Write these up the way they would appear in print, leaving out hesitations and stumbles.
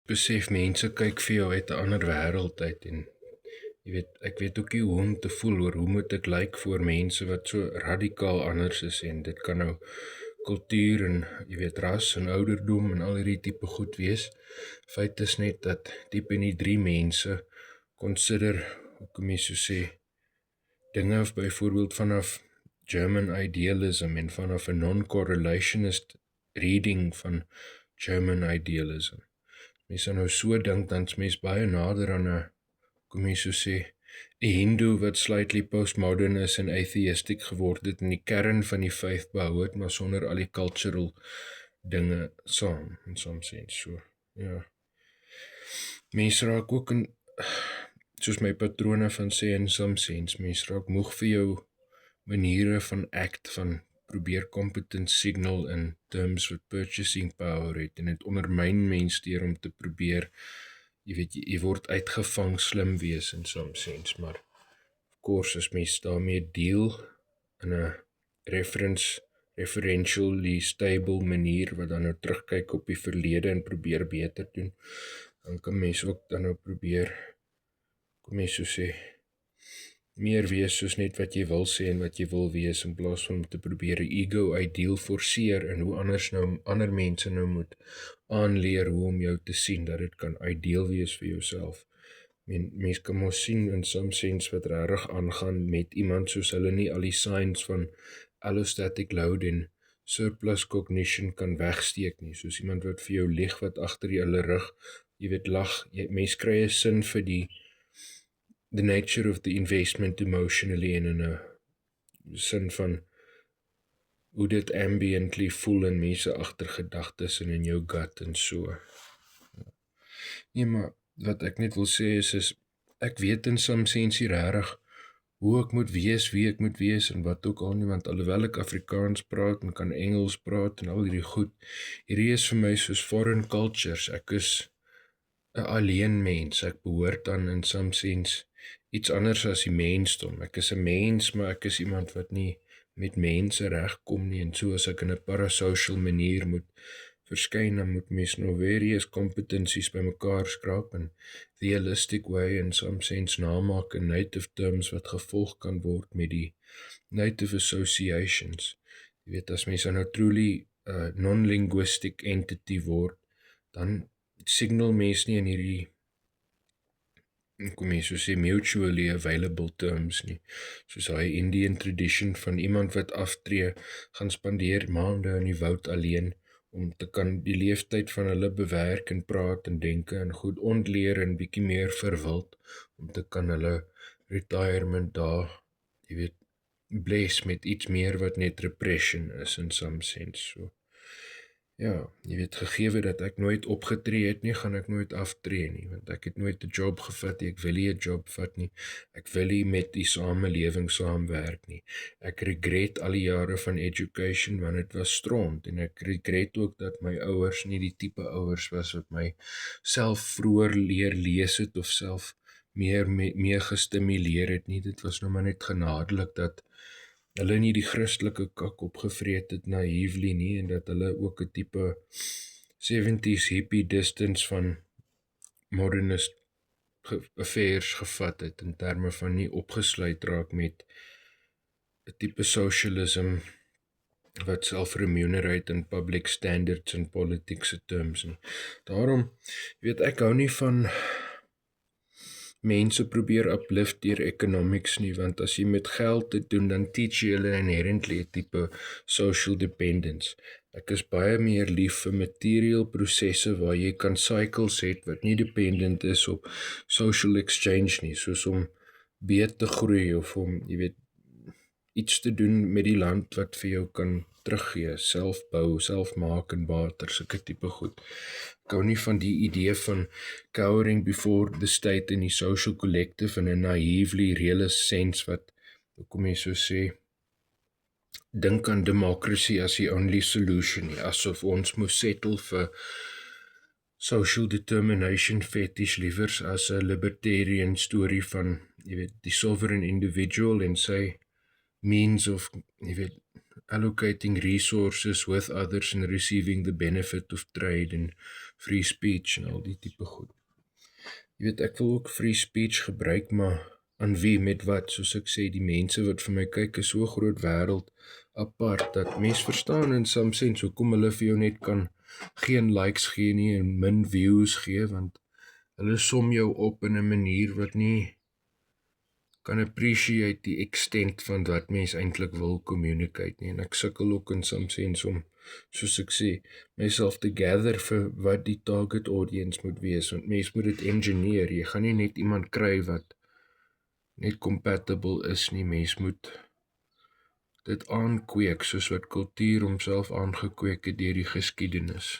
besef mense kyk vir jou uit 'n ander wêreld uit en ek weet ook nie hoe om te voel oor hoe moet ek lyk voor mense wat so radikaal anders is en dit kan nou kultuur en ras en ouderdom en al hierdie tipe goed wees. Feit is net dat diep in die drie mense consider, hoe kom jy so sê, dinge of byvoorbeeld vanaf German idealism en vanaf 'n non-correlationist reading van German idealism. Mens sal nou so dink dan is mens baie nader aan 'n, kom jy so sê, 'n Hindu wat slightly postmodern is en atheistic geword het en die kern van die faith behou het, maar sonder al die cultural dinge saam, in some sense. So, ja. Mens raak ook in, soos my patrone van sê, in some sense, mens raak moeg vir jou maniere van act, van probeer competent signal in terms wat purchasing power het en het ondermyn mens deur om te probeer, jy word uitgevang slim wees in some sense, maar of course as mens daarmee deel in 'n referentially stable manier wat dan nou terugkyk op die verlede en probeer beter doen, dan kan mens ook dan nou probeer, kom mens so sê, meer wees soos net wat jy wil sê en wat jy wil wees in plaas van om te probeer 'n ego ideal forceer en hoe ander mense nou moet aanleer hoe om jou te sien, dat dit kan ideal wees vir jouself. Mens kan mos sien in some sense wat regtig aangaan met iemand soos hulle nie al die signs van allostatic load en surplus cognition kan wegsteek nie, soos iemand wat vir jou lieg wat agter julle rug, lag, mens kry 'n sin vir the nature of the investment emotionally en in 'n sin van hoe dit ambiently voel in mense agtergedagtes en in jou gut en so. Nee, maar wat ek net wil sê is ek weet in some sense regtig hoe ek moet wees, wie ek moet wees en wat ook al nie, want alhoewel ek Afrikaans praat en kan Engels praat en al hierdie goed, hierdie is vir my soos foreign cultures, ek is 'n alleen mens, ek behoort aan in some sense iets anders as die mensdom. Ek is 'n mens, maar ek is iemand wat nie met mense regkom nie, en so as ek in 'n parasocial manier moet verskyn, dan moet mens nou various competencies bymekaar skraap en the holistic way in some sense namaak in native terms wat gevolg kan word met die native associations. Jy weet, as mens nou truly non-linguistic entity word, dan signal mens nie in hierdie, kom jy so sê, mutually available terms nie, soos hy Indian tradition van iemand wat aftree, gaan spandeer maande in die woud alleen, om te kan die leeftyd van hulle bewerk en praat en denke en goed ontleer en bietjie meer verwild, om te kan hulle retirement daar, jy weet, bless met iets meer wat net repression is in some sense, so. Ja, jy weet, gegewe dat ek nooit opgetree het nie, gaan ek nooit aftree nie, want ek het nooit 'n job gevat nie, ek wil nie 'n job vat nie, ek wil nie met die samelewing saamwerk nie. Ek regret al die jare van education, want dit was stront, en ek regret ook dat my ouers nie die tipe ouers was wat my self vroeër leer lees het, of self meer gestimuleer het nie. Dit was nou maar net genadelik dat hulle nie die Christelike kak opgevreet het naïefly nie, en dat hulle ook 'n tipe 70s hippie distance van modernist affairs gevat het, in terme van nie opgesluit raak met 'n tipe socialism wat self-remunerate in public standards en politics terms nie. Daarom, jy weet, ek hou nie van mense probeer uplift deur economics nie, want as jy met geld te doen, dan teach jy hulle inherently 'n tipe social dependence. Ek is baie meer lief vir material prosesse waar jy kan cycles het wat nie dependent is op social exchange nie, soos om beet te groei of om, jy weet, iets te doen met die land wat vir jou kan teruggee, selfbou, selfmaak en bater, sulke tipe goed. Ek hou nie van die idee van cowering before the state in die social collective in 'n naïefly realist sense wat, hoe kom jy so sê, dink aan democracy as the only solution nie, asof ons moet settle vir social determination fetish liewers as 'n libertarian storie van, jy weet, die sovereign individual en sy means of, jy weet, allocating resources with others and receiving the benefit of trade en free speech en al die tipe goed. Jy weet, ek wil ook free speech gebruik, maar aan wie, met wat? Soos ek sê, die mense wat vir my kyk is so groot wêreld apart, dat mens verstaan in some sense hoekom hulle vir jou net kan geen likes gee nie en min views gee, want hulle som jou op in 'n manier wat nie kan appreciate die extent van wat mens eintlik wil communicate nie. En ek sukkel ook in some sense om, soos ek sê, myself te gather vir wat die target audience moet wees, want mens moet dit engineer. Jy gaan nie net iemand kry wat net compatible is nie. Mens moet dit aankweek, soos wat kultuur homself aangekweek het deur die geskiedenis.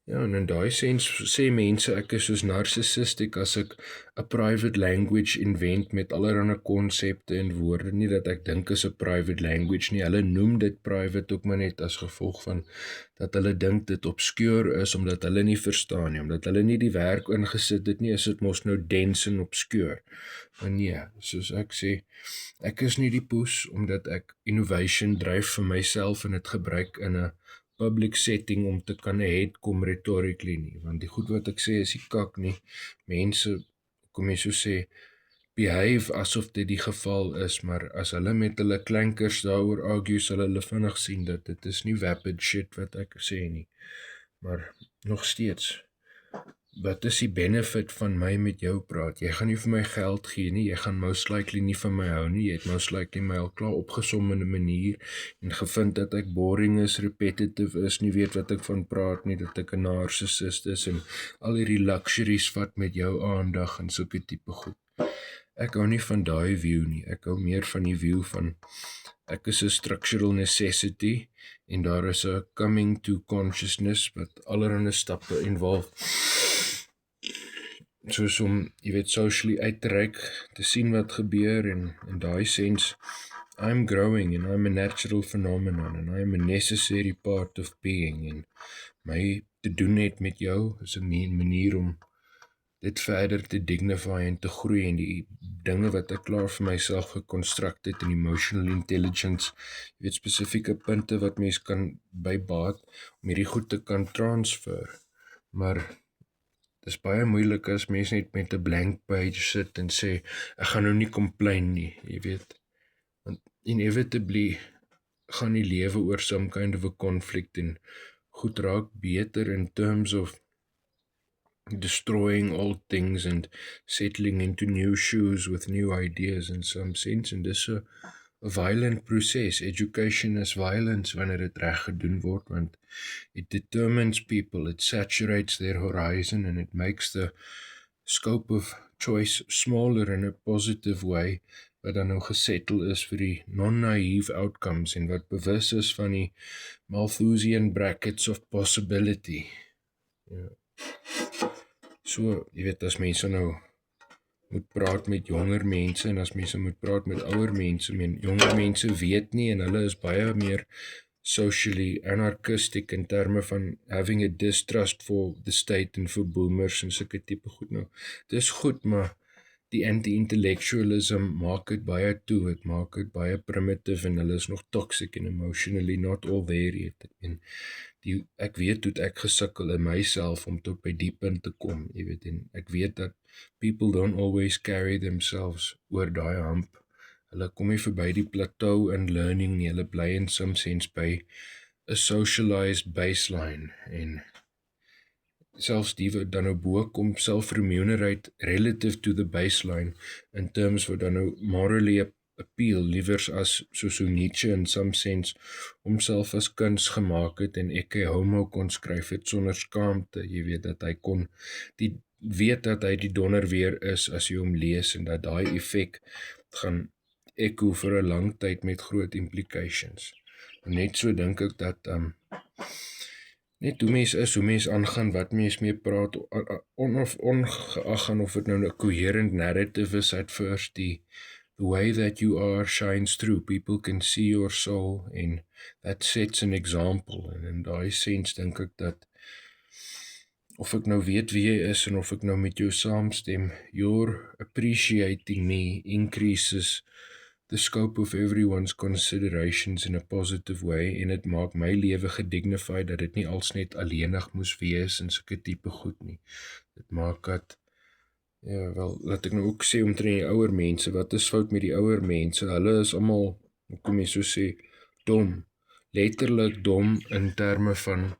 Ja, en in daai sens sê mense ek is soos narcissistic as ek 'n private language invent met allerlei konsepte en woorde, nie dat ek dink is 'n private language nie. Hulle noem dit private ook maar net as gevolg van dat hulle dink dit obscure is, omdat hulle nie verstaan nie, omdat hulle nie die werk ingesit het nie, is dit mos nou dense en obscure. Maar nee, soos ek sê, ek is nie die poes, omdat ek innovation dryf vir myself en dit gebruik in 'n public setting om te kan ahead kom rhetorically nie, want die goed wat ek sê is die kak nie. Mense, kom jy so sê, behave asof dit die geval is, maar as hulle met hulle klankers daaroor argue, sal hulle vinnig sien dat dit is nie vapid shit wat ek sê nie. Maar nog steeds, wat is die benefit van my met jou praat? Jy gaan nie vir my geld gee nie, jy gaan most likely nie van my hou nie, jy het most likely my al klaar opgesom in 'n manier en gevind dat ek boring is, repetitive is, nie weet wat ek van praat nie, dat ek 'n narcissist is en al hierdie luxuries vat met jou aandag en sulke tipe goed. Ek hou nie van daai view nie, ek hou meer van die view van ek is 'n structural necessity en daar is 'n coming to consciousness wat allerlei stappe involve, soos om, jy weet, socially uit te reik, te sien wat gebeur en in daai sens, I'm growing and I'm a natural phenomenon and I'm a necessary part of being en my te doen het met jou is 'n manier om dit verder te dignify en te groei en die dinge wat ek klaar vir myself geconstruct het in emotional intelligence, jy weet, spesifieke punte wat mens kan bybaat om hierdie goed te kan transfer, maar dis baie moeilik as mens net met 'n blank page sit en sê, ek gaan nou nie complain nie, jy weet. Want inevitably gaan die lewe oor some kind of a conflict en goed raak beter in terms of destroying old things and settling into new shoes with new ideas in some sense. En dis 'n violent proses. Education is violence wanneer dit reg gedoen word, want it determines people, it saturates their horizon and it makes the scope of choice smaller in a positive way, wat dan nou gesettle is vir die non-naive outcomes en wat bewus is van die Malthusian brackets of possibility. Ja. So, jy weet, as mense nou moet praat met jonger mense en as mense moet praat met ouer mense, jonger mense weet nie en hulle is baie meer socially anarchistic in terme van having a distrust for the state en for boomers en sulke tipe goed nou. Dis goed, maar die anti-intellectualism maak het baie toe, het maak het baie primitive en hulle is nog toxic and emotionally not all there yet. En ek weet hoe ek gesukkel in myself om tot by die punt te kom, jy weet, en ek weet dat people don't always carry themselves oor daai hump. Hulle kom nie verby die plateau in learning nie, hulle bly in some sense by a socialized baseline en selfs die wat dan nou bo kom self-remunerate relative to the baseline in terms wat dan nou morally appeal, liewers as soos Nietzsche in some sense homself as kuns gemaak het en Ecce Homo kon skryf het sonder skaamte, jy weet dat hy kon weet dat hy die donder weer is as jy hom lees en dat daai effek gaan echo vir 'n lang tyd met groot implications. En net so dink ek dat net hoe mens is, hoe mens aangaan, wat mens mee praat, ongeag gaan of dit nou 'n coherent narrative is at first, the way that you are shines through, people can see your soul and that sets an example. En in daai sens dink ek dat of ek nou weet wie jy is en of ek nou met jou saamstem, your appreciating me increases the scope of everyone's considerations in a positive way, en dit maak my lewe gedignified dat dit nie als net alleenig moes wees en sulke tipe goed nie. Dit maak dat, ja, wel, laat ek nou ook sê omtrent die ouer mense, wat is fout met die ouer mense? Hulle is almal, hoe kom jy so sê, dom. Letterlik dom in terme van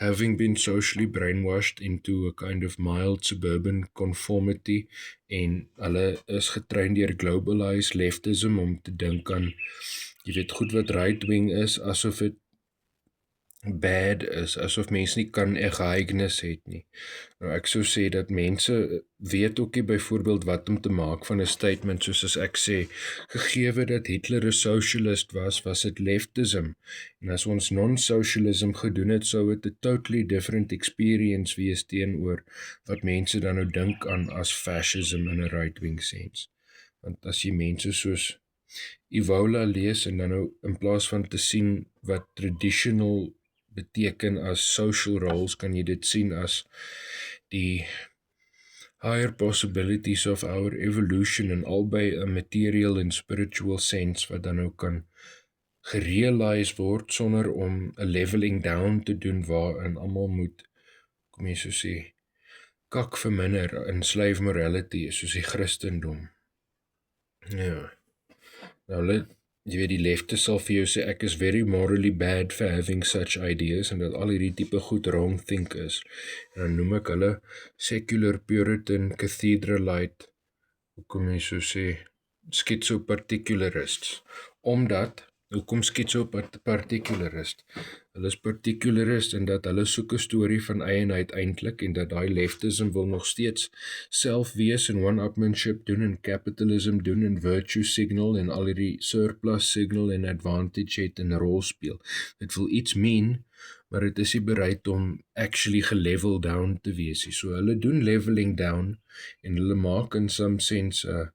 having been socially brainwashed into a kind of mild suburban conformity, en hulle is getrain deur globalized leftism om te dink aan, jy weet, goed wat right-wing is, asof dit bad is, asof mense nie kan geheignis het nie. Nou ek sou sê dat mense weet ook nie byvoorbeeld wat om te maak van 'n statement soos as ek sê, gegeewe dat Hitler 'n socialist was dit leftism. En as ons non-socialism gedoen het, sou dit 'n totally different experience wees teenoor wat mense dan nou dink aan as fascism in 'n right-wing sense. Want as jy mense soos Evola lees en dan nou in plaas van te sien wat traditional beteken as social roles, kan jy dit sien as die higher possibilities of our evolution in albei 'n material en spiritual sense wat dan nou kan gerealize word sonder om 'n leveling down te doen waarin almal moet, kom jy so sê, kak verminder in slave morality soos die Christendom. Ja. Nou, jy weet, die lefte sal vir jou sê ek is very morally bad for having such ideas en dat al hierdie tipe goed wrong think is. En dan noem ek hulle secular Puritan cathedralite, hoe kom jy so sê, schizoparticularists. Omdat, hoekom schizoparticularist? Hulle is particularist en dat hulle soek 'n storie van eienaarheid eintlik, en dat daai leftism wil nog steeds self wees en one-upmanship doen en capitalism doen en virtue signal en al hierdie surplus signal en advantage het en 'n rol speel. Dit wil iets meen, maar dit is nie bereid om actually gelevel down te wees nie. So hulle doen leveling down en hulle maak in some sense 'n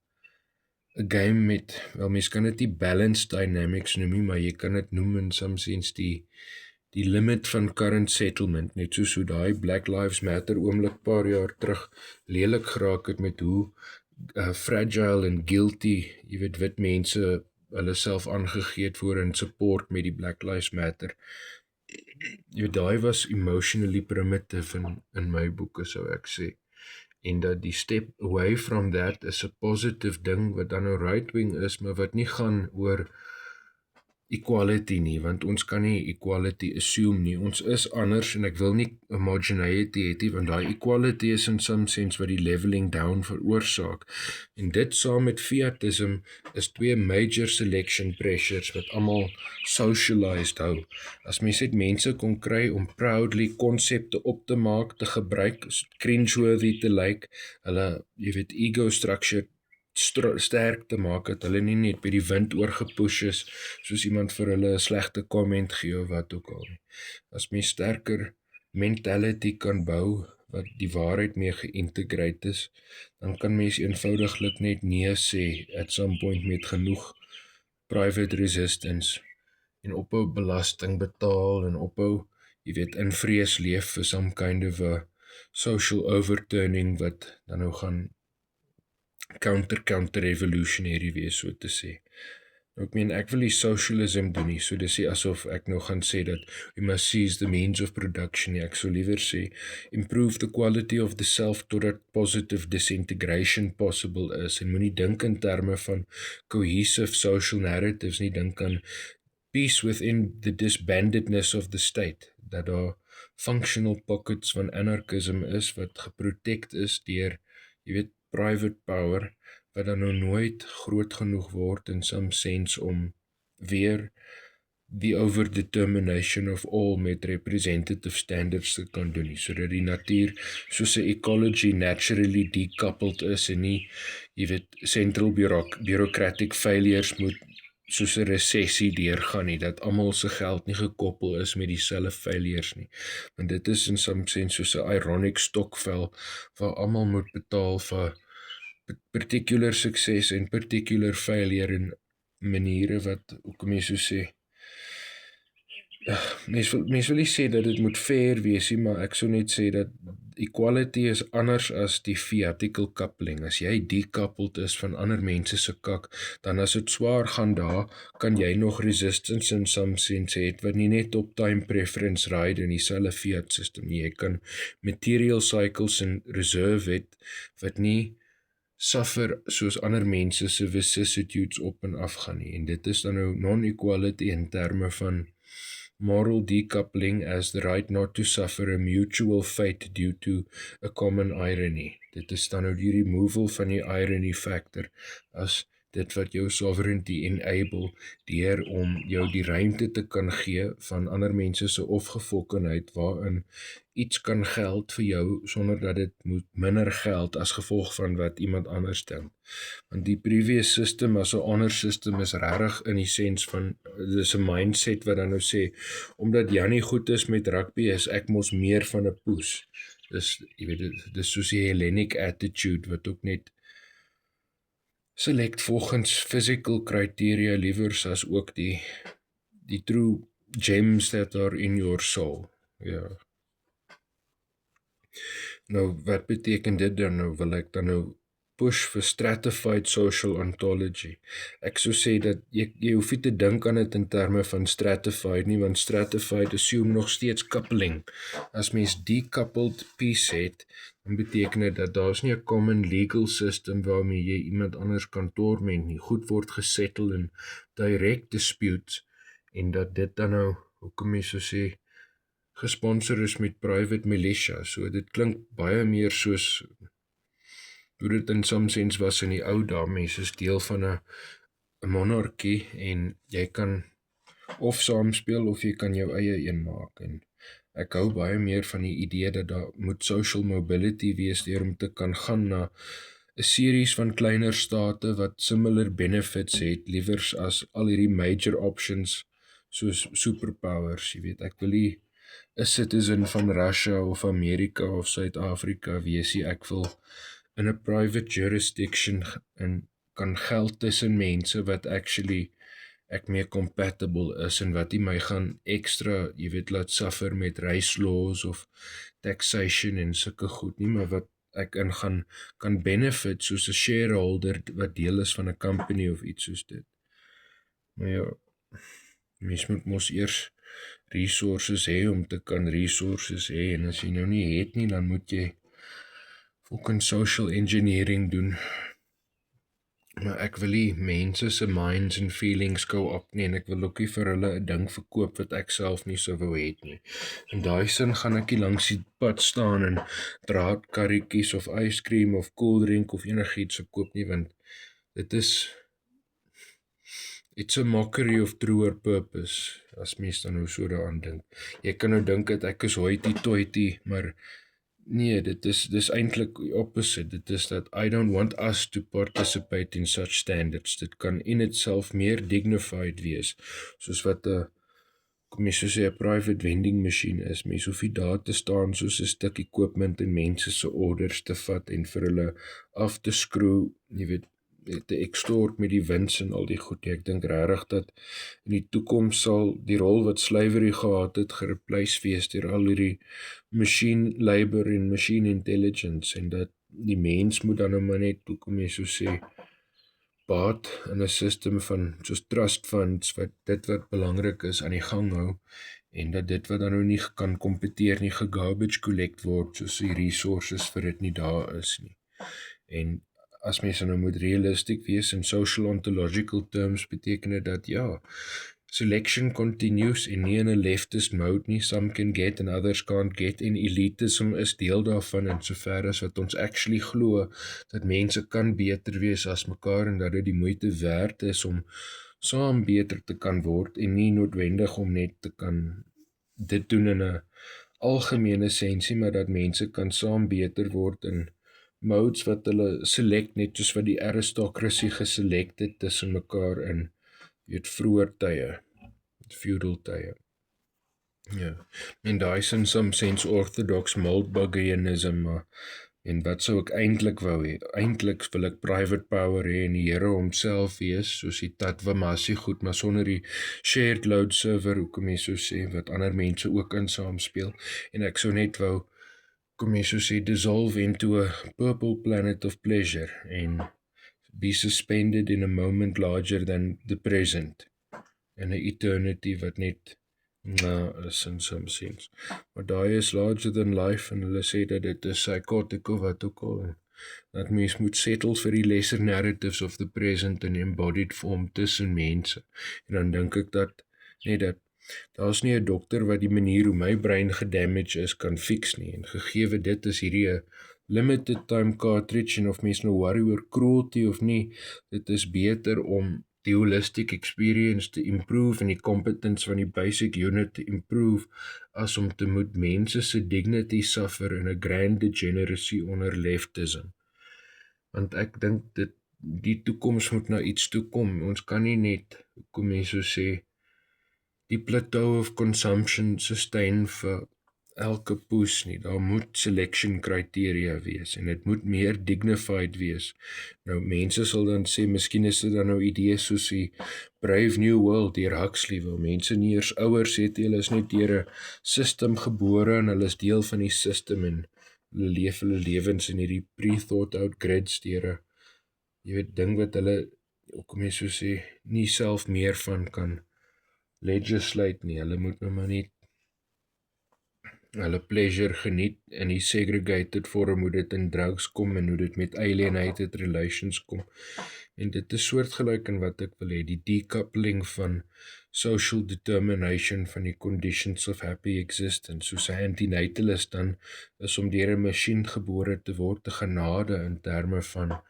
game met, wel, mens kan dit nie balanced dynamics noem nie, maar jy kan dit noem in some sense die limit van current settlement, net soos hoe daai Black Lives Matter oomblik paar jaar terug lelik geraak het met hoe fragile en guilty, jy weet, wit mense hulle self aangegee het voor in support met die Black Lives Matter. Jy weet, daai was emotionally primitive in my boeke, sou ek sê. En dat die step away from that is 'n positive ding wat dan nou right-wing is, maar wat nie gaan oor equality nie, want ons kan nie equality assume nie. Ons is anders en ek wil nie homogeneity hê nie, want daai equality is in some sense wat die leveling down veroorsaak. En dit saam met fiatism is twee major selection pressures wat almal socialized hou. As mens net mense kon kry om proudly konsepte op te maak, te gebruik, cringeworthy te lyk, hulle, jy weet, ego structure sterk te maak, dat hulle nie net by die wind oorgepush is, soos iemand vir hulle 'n slegte comment gee of wat ook al nie. As mens sterker mentality kan bou, wat die waarheid mee geïntegreerd is, dan kan mens eenvoudiglik net nee sê at some point met genoeg private resistance en ophou belasting betaal en ophou, jy weet, in vrees leef vir some kind of a social overturning wat dan nou gaan counter-revolutionary wees, so te sê. Nou, ek meen, ek wil nie socialism doen nie, so dis nie asof ek nou gaan sê dat we must seize the means of production nie. Ek sou liewer sê, improve the quality of the self totdat positive disintegration possible is, en moenie dink in terme van cohesive social narratives nie, dink aan peace within the disbandedness of the state, dat daar functional pockets van anarchism is, wat geprotect is deur, jy weet, private power, wat dan nou nooit groot genoeg word in some sense om weer the overdetermination of all met representative standards te kan doen nie, sodat die natuur soos 'n ecology naturally decoupled is en nie, jy weet, central bureaucratic failures moet soos 'n resessie deurgaan nie, dat almal se geld nie gekoppel is met dieselfde failures nie. Want dit is in some sense soos 'n ironic stokvel waar almal moet betaal vir particular sukses en particular failure in maniere wat, hoe kom jy so sê, Ja, mens wil nie sê dat dit moet fair wees nie, maar ek sou net sê dat equality is anders as die theatical coupling. As jy decoupled is van ander mense se kak, dan as dit swaar gaan daar, kan jy nog resistance in some sense het, wat nie net op time preference ride in dieselfde fiat system nie. Jy kan material cycles en reserve het, wat nie suffer soos ander mense se vicissitudes op en af gaan nie. En dit is dan nou non-equality in terme van moral decoupling as the right not to suffer a mutual fate due to a common irony. Dit is dan nou die removal van die irony factor as dit wat jou sovereignty enable deur om jou die ruimte te kan gee van ander mense se opgefokkenheid waarin iets kan geld vir jou sonder dat dit moet minder geld as gevolg van wat iemand anders dink. Want die previous system as 'n honor system is regtig in die sens van dis 'n mindset wat dan nou sê omdat Jannie goed is met rugby is ek mos meer van 'n poes. Jy weet dis soos die Hellenic attitude wat ook net select volgens physical criteria liewers as ook die true gems that are in your soul. Ja. Nou, wat beteken dit dan nou? Wil ek dan nou push vir stratified social ontology? Ek sou sê dat jy hoef nie te dink aan dit in terme van stratified nie, want stratified assume nog steeds coupling. As mens decoupled peace het, dan beteken dit dat daar's nie 'n common legal system waarmee jy iemand anders kan torment nie. Goed word gesettle in direct disputes en dat dit dan nou, hoe kom jy so sê, gesponsor is met private militia. So dit klink baie meer soos hoe dit in some sense was in die ou dae. Mense is deel van 'n monargie en jy kan of saamspeel of jy kan jou eie een maak. En ek hou baie meer van die idee dat daar moet social mobility wees deur om te kan gaan na 'n series van kleiner state wat similar benefits het liewers as al hierdie major options soos superpowers. Jy weet, ek wil nie 'n citizen van Russia of Amerika of Suid-Afrika wees nie. Ek wil in 'n private jurisdiction en kan geld tussen mense wat actually ek mee compatible is en wat nie my gaan ekstra, jy weet, laat suffer met race laws of taxation en sulke goed nie, maar wat ek in kan benefit soos 'n shareholder wat deel is van 'n company of iets soos dit. Maar ja, mens moet mos eers resources hê om te kan resources hê, en as jy nou nie het nie, dan moet jy fucking social engineering doen. Maar ek wil nie mense se minds en feelings co-opt nie, en ek wil ook nie vir hulle 'n ding verkoop wat ek self nie sou wou het nie. In daai sin gaan ek nie langs die pad staan en draadkarretjies of yscream of koeldrink of enigiets verkoop nie, want dit is it's a mockery of truer purpose, as mens dan nou so daaraan dink. Jy kan nou dink dat ek is hoity-toity, maar nee, dit is eintlik opposite. Dit is dat I don't want us to participate in such standards. Dit kan in itself meer dignified wees, soos wat 'n kom jy so sê 'n private vending machine is. Mens hoef nie daar te staan soos 'n stuk equipment en mense se orders te vat en vir hulle af te skroe, jy weet, te extort met die wins en al die goed. Ek dink regtig dat in die toekoms sal die rol wat slavery gehad het gereplace wees deur al hierdie machine labor en machine intelligence, en dat die mens moet dan nou maar net, hoe kom jy so sê, baat in 'n system van soos trust funds wat dit wat belangrik is aan die gang hou, en dat dit wat dan nou nie kan kompeteer nie garbage collect word soos die resources vir dit nie daar is nie. En as mense nou moet realistic wees in social ontological terms, beteken dit dat ja, selection continues en nie in 'n leftist mode nie. Some can get and others can't get, en elitism is deel daarvan in sover as wat ons actually glo dat mense kan beter wees as mekaar en dat dit die moeite werd is om saam beter te kan word en nie noodwendig om net te kan dit doen in 'n algemene sensie, maar dat mense kan saam beter word in modes wat hulle select net soos wat die aristocracy geselect het tussen mekaar in vroeër tye, feudal tye. Ja, en daai is in some sense orthodox Moldbuggianism, maar En wat sou ek eintlik wou hê? Eintlik wil ek private power hê en die Here homself wees, soos die Tatvamasi goed, maar sonder die shared load server, hoekom jy so sê, wat ander mense ook in saamspeel. En ek sou net wou, kom jy so sê, dissolve into a purple planet of pleasure en be suspended in a moment larger than the present. En 'n eternity wat net is in some sense. Maar daai is larger than life en hulle sê dat dit is psychotic of wat ook al. Dat mens moet settle vir die lesser narratives of the present in embodied form tussen mense. En dan dink ek dat daar's nie 'n dokter wat die manier hoe my brein gedamage is kan fix nie. En gegeewe dit is hierdie 'n limited time cartridge en of mens nou worry oor cruelty of nie, dit is beter om die holistic experience te improve en die competence van die basic unit te improve as om te moet mense se dignity suffer in 'n grand degeneracy onder leftism. Want ek dink die toekoms moet na iets toe kom. Ons kan nie net, kom mense so sê, die plateau of consumption sustain vir elke poes nie. Daar moet selection criteria wees en dit moet meer dignified wees. Nou mense sal dan sê, miskien is dit dan nou idees soos die Brave New World deur Huxley, waar mense nie eers ouers het, hulle is net deur 'n system gebore en hulle is deel van die system en hulle leef hulle lewens in hierdie pre-thought out grids deur 'n, jy weet, ding wat hulle, kom jy so sê, nie self meer van kan legislate nie. Hulle moet nou maar net hulle pleasure geniet in die segregated vorm, hoe dit in drugs kom en hoe dit met alienated relations kom. En dit is soortgelyk in wat ek wil hê, die decoupling van social determination van die conditions of happy existence. Soos 'n antinatalist dan is om deur 'n masjien gebore te word te genade in terme van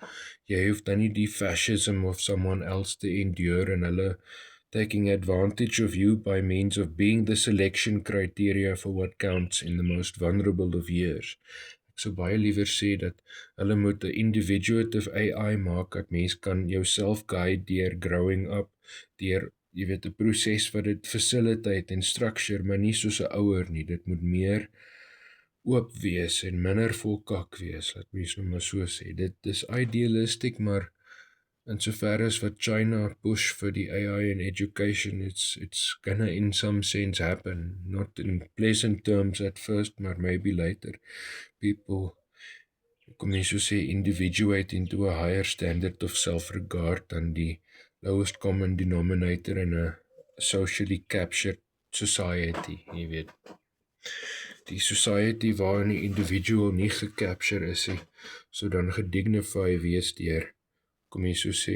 jy hoef dan nie die fascism of someone else te endure en hulle taking advantage of you by means of being the selection criteria for what counts in the most vulnerable of years. Ek sou baie liewer sê dat hulle moet 'n individuative AI maak, dat mens kan jouself guide deur growing up, deur, jy weet, 'n proses wat dit facilitate en structure, maar nie soos 'n ouer nie. Dit moet meer oop wees en minder volkak wees, laat mens nou maar so sê. Dit is idealistic, maar in sover as wat China push vir die AI in education, it's gonna in some sense happen, not in pleasant terms at first, maar maybe later. People, kom jy so sê, individuate into a higher standard of self-regard than die lowest common denominator in a socially captured society, jy weet. Die society waarin die individual nie gecapture is nie, so dan gedignify wees deur, kom jy so sê,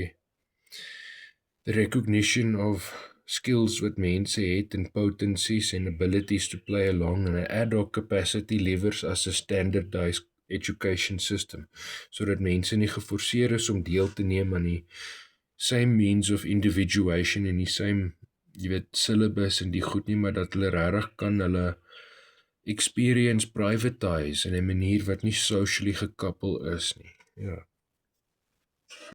the recognition of skills wat mense het en potencies and abilities to play along in an ad hoc capacity levers as a standardized education system, so dat mense nie geforseer is om deel te neem aan die same means of individuation en die same, jy weet, syllabus en die goed nie, maar dat hulle regtig kan hulle experience privatize in 'n manier wat nie socially gekoppel is nie. Ja.